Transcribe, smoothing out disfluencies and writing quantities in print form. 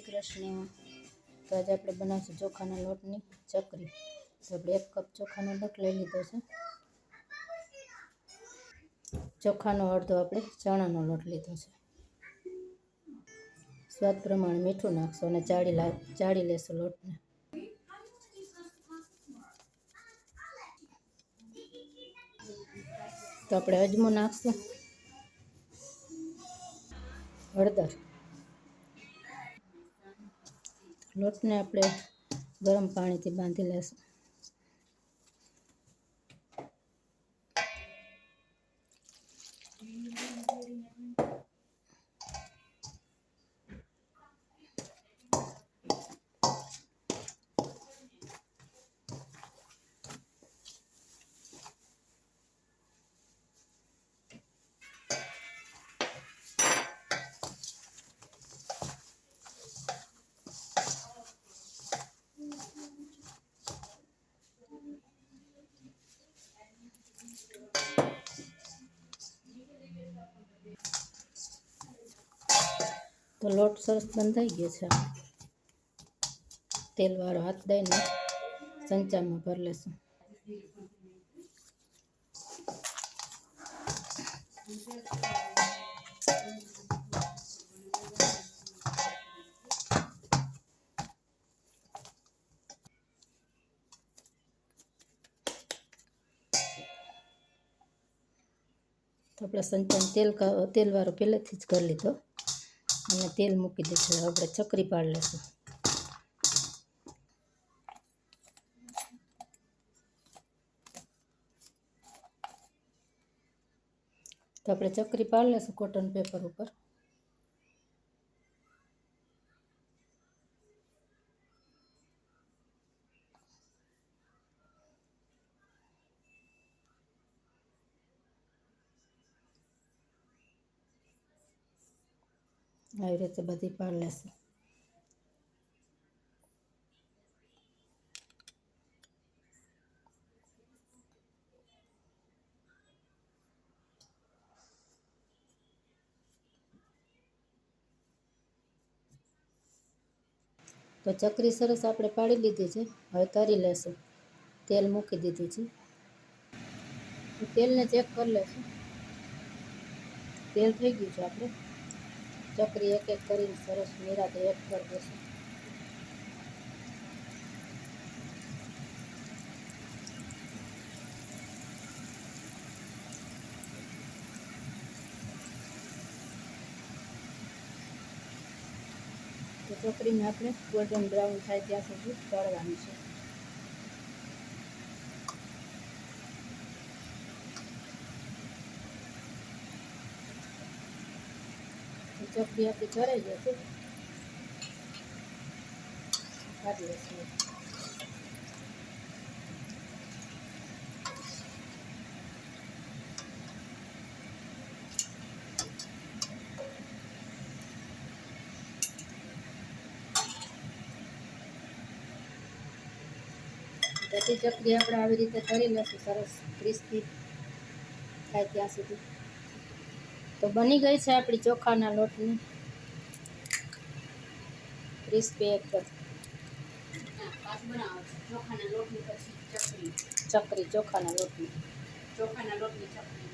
કૃષ્ણ. તો આજે આપણે બનાવશું ચોખાના લોટની ચકરી. તો આપણે 1 કપ ચોખાનો લોટ લઈ લીધો છે. ચોખાનો અડધો આપણે ચણાનો લોટ લીધો છે. સ્વાદ પ્રમાણે મીઠું નાખશું અને ચાળી લેશું લોટને. તો આપણે અજમો નાખશું, હળદર. લોટને આપણે ગરમ પાણીથી બાંધી લેશું. તો લોટ સરસ બંધાઈ ગયો છે. તેલવાળો હાથ દઈને ચમચામાં ભરી લેશું. તો આપણે સંચાને તેલવાળો પહેલેથી જ કરી લીધો અને તેલ મૂકી દીધું. આપણે ચકરી પાડી લઈશું. તો આપણે ચકરી પાડી લઈશું કોટન પેપર ઉપર. આવી રીતે બધી પાડી લેશું. તો ચકરી સરસ આપણે પાડી લીધી છે. હવે તરી લેશું. તેલ મૂકી દીધું છે. તેલને ચેક કરી લેશું. તેલ થઈ ગયું છે. આપણે ચકરી એક એક કરીને સરસ નિરાતે એડ કરી દઈશું. તો ચકરીને આપણે ગોલ્ડન બ્રાઉન થાય ત્યાં સુધી તળવાની છે. ચકરી આપણી તળાઈ જશે. કાઢી લઈશું. બધી ચકરી આપણે આવી રીતે તળી લઈશું સરસ ક્રિસ્પી થાય ત્યાં સુધી. તો બની ગઈ છે આપણી ચોખાના લોટની ક્રિસ્પી એકદમ. ચોખાના લોટની પછી ચકરી ચોખાના લોટની ચકરી.